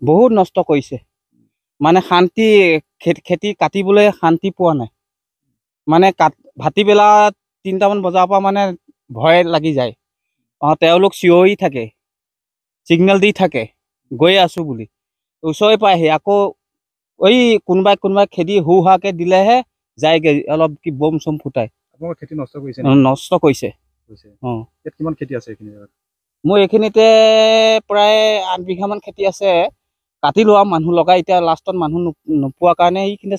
বহুত নষ্ট কৰিছে মানে শান্তি খেতি কাটিবলৈ শান্তি পোৱা নাই মানে ভাটিবেলা 3টামান বজাৰ পৰা মানে ভয় লাগি যায় তেওঁলোক চিঞৰি থাকে সিগনেল দি থাকে গৈ আছো বুলি ওচৰে পাইহি আকৌ ওই কোনোবাই খেদি হুহাকে দিলেহে যায়গে অলপ কি বম চম ফুটাই আপোনালোকৰ খেতি নষ্ট কৰিছে নষ্ট কৰিছে ইয়াত কিমান খেতি আছে এইখিনি জেগাত মোৰ এইখিনিতে প্ৰায় 8 বিঘামান খেতি আছে কাটি লোৱা মানুহ লগাই এতিয়া লাষ্টত মানুহ নোপোৱাৰ কাৰণে এইখিনিতে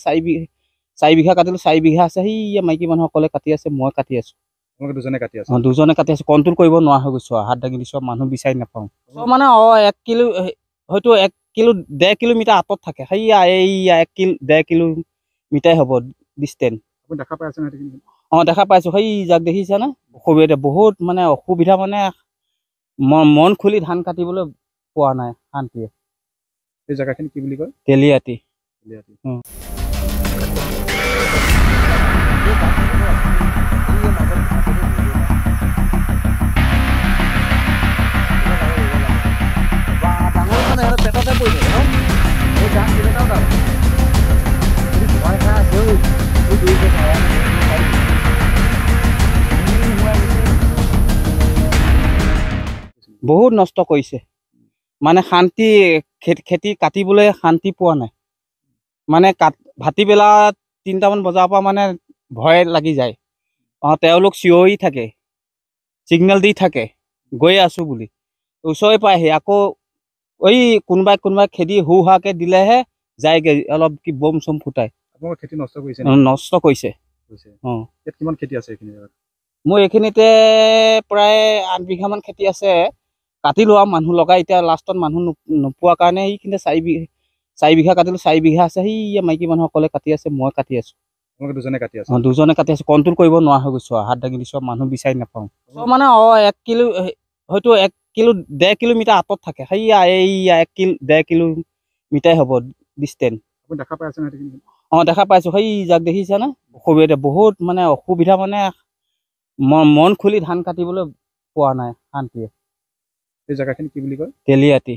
4 বিঘা কাটিলো 4 বিঘা আছে সেই মাইকী মানুহসকলে কাটি আছে মই কাটি আছো দুজনে কাটি আছে দুজনে কাটি আছে কণ্ট্ৰল কৰিব নোৱাৰা হৈ গৈছো হাত দাঙি দিছো মানুহ বিচাৰি নাপাওঁ মানে 1 কিলো হয়তো 1 কিলো 1.5 কিলোমিটাৰ আঁতৰত থাকে সেইয়া এইয়া 1 কিলো 1.5 কিলোমিটাৰ হ'ব ডিষ্টেঞ্চ দেখা পাই আছে দেখা পাইছো সেই যাক দেখিছা না অসুবিধা বহুত মানে অসুবিধা মানে মন খুলি ধান কাটিবলৈ পোৱা নাই শান্তিয়ে এই জেগাখিনি কি বুলি কয় তেলিয়াতি বহুত নষ্ট কৰিছে মানে শান্তি খেতি কাটিবলৈ শান্তি পোৱা নাই মানে ভাটিবেলা 3টামান বজাৰ পৰা মানে ভয় লাগি যায় তেওঁলোক চিঞৰি থাকে সিগনেল দি থাকে গৈ আছো বুলি ওচৰে পাইহি আকৌ ওই কোনোবাই খেদি হুহাকে দিলেহে যায়গে অলপ কি বম চম ফুটাই আপোনালোকৰ খেতি নষ্ট কৰিছে নষ্ট কৰিছে ইয়াত কিমান খেতি আছে এইখিনি জেগাত মোৰ এইখিনিতে প্ৰায় 8 বিঘামান খেতি আছে কাটি লোৱা মানুহ লগাই এতিয়া লাষ্টত মানুহ নোপোৱাৰ কাৰণে এইখিনিতে 4 বিঘা কাটিলো 4 বিঘা আছে সেই মাইকী মানুহসকলে কাটি আছে মই কাটি আছো দুজনে কাটি আছে কণ্ট্ৰল কৰিব নোৱাৰা হৈ গৈছো হাত দাঙি দিছো মানুহ বিচাৰি নাপাওঁ মানে 1 কিলো হয়তো 1 কিলো 1.5 কিলোমিটাৰ আঁতৰত থাকে সেইয়া এইয়া 1 কিলো 1.5 কিলোমিটাৰ হ'ব ডিষ্টেঞ্চ দেখা পাই আছে দেখা পাইছো সেই যাক দেখিছা না অসুবিধা বহুত মানে অসুবিধা মানে মন খুলি ধান কাটিবলৈ পোৱা নাই শান্তিয়ে এই জেগাখিনি কি বুলি কয় তেলিয়াতি